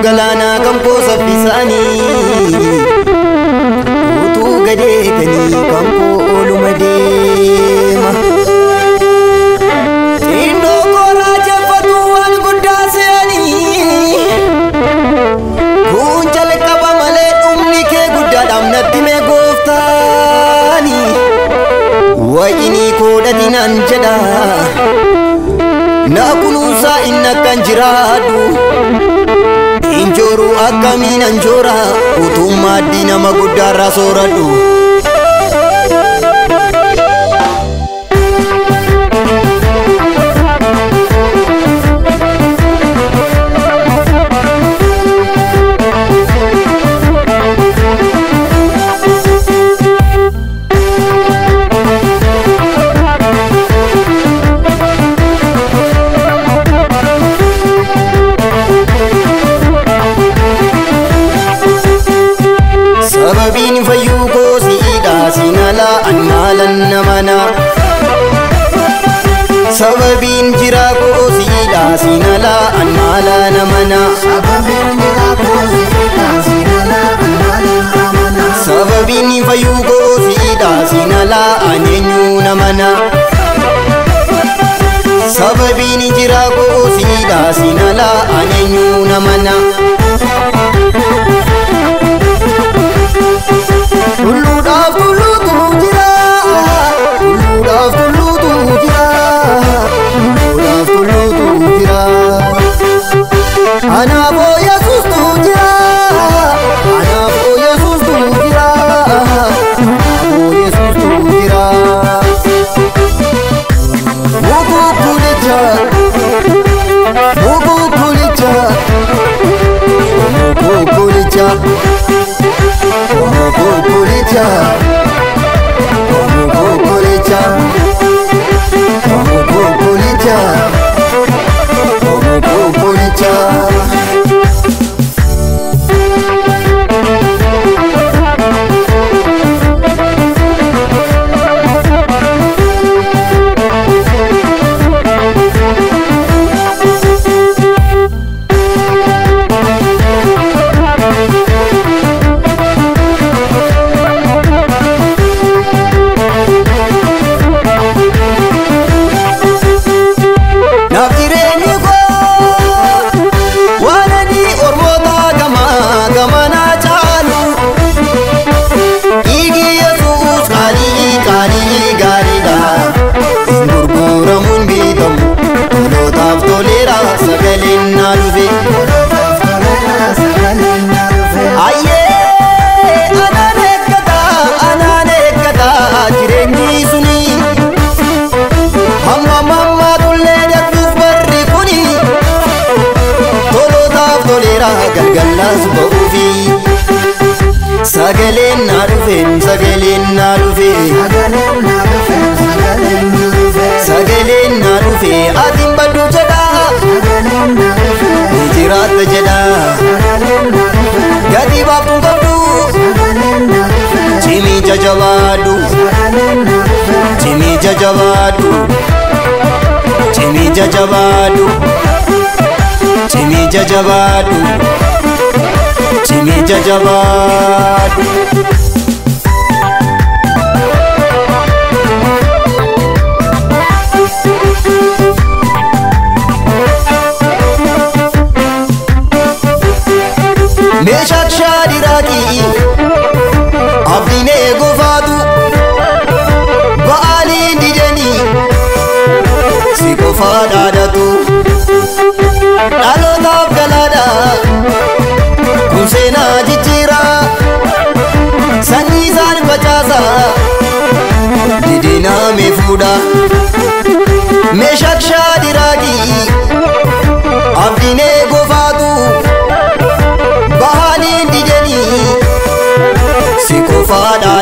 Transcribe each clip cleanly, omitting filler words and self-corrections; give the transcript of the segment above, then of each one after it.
galana kampo saffisani utu gade gani kampo olumadema indo kora jafatu an gudasani kunjal kaba male umni ke gudadam natti me goftani wajini kodatinan jada na kunusa innakan jiradu injoru akamin anjora utuma dina magudara soradu sababin fayuko siida sinala anmalan namana sababin jirako siida sinala anmala namana sababin jirako siida sinala anmala namana sababin fayuko siida sinala anenyu namana sababin jirako siida sinala anenyu namana Sagalen narufen sagalen narufe adim badu jada nijirat jada gadi bapu gadu chimi jajawadu chimi jajawadu chimi jajawadu chimi jajawadu chimi jajawadu Meshak shadirati abdine gofadu baali dideni sikofada datu dalota galada kusena jijira sanizan bajasa didina mefuda Meshak shadirati abdine gofadu baali dideni sikofada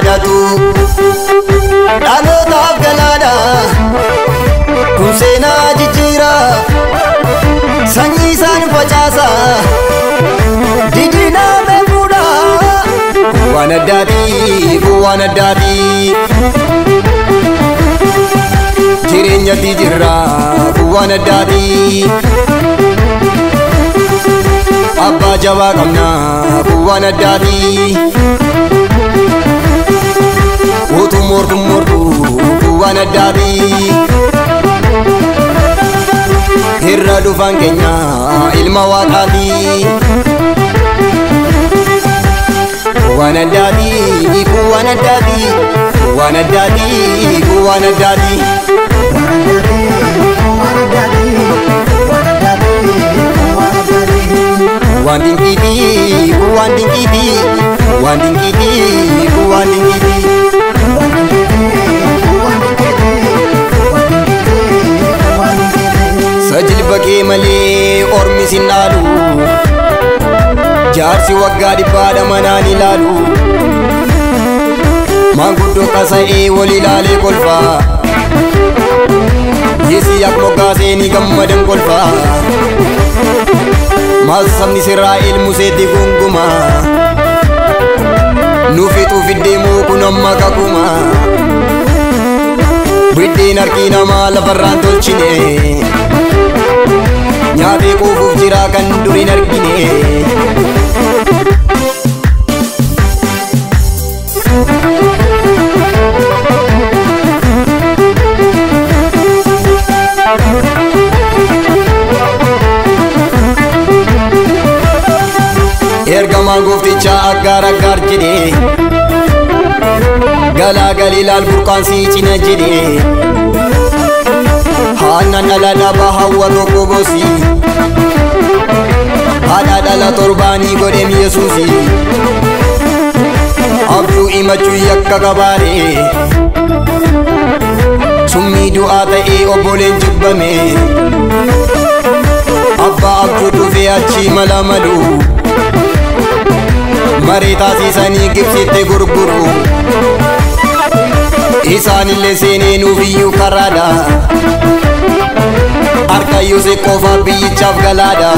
addaati waan addaati jireenyatti jirra waan addaati abbaa jabaa qabna waan addaati utuu mortu waan addaati irra dhufan keenya ilma waaqaati waan addaati waan addaati waan addaati waan addaati waan dinqiiti waan dinqiiti waan dinqiiti waan dinqiiti sajilba kee malee ormi sin dhaalu jaarsi waggaa dhibbaadha manaan ilaalu maanguddoo qasa'ee wal ilaalee kolfaa yeesi yak moggaasee ni gammadan kolfaa maal sabni sirraa ilmuseetti gunguma nuufituu fiddeemuu kun amma kakuma biddeen harkii namaa lafarraan tolchine nyaatee quufuuf jira kan durin argine ergamaan gooftichaa aggaar jedhe galaagal ilaal burqaan sii cina jedhe haannan dhala dhabaa hawwa tokko bosi haadha dhala torbaanii godhem yesuusi abduu himachuu yakka qabaare summii du'aa ta'ee obboleen jibbame abbaa abduu dhufee achii mala malu maree taasisanii gibsitti gurguru isaanillee seenee nuufiyyuu karaadha harka Yoosef qofa biyyichaaf galaadha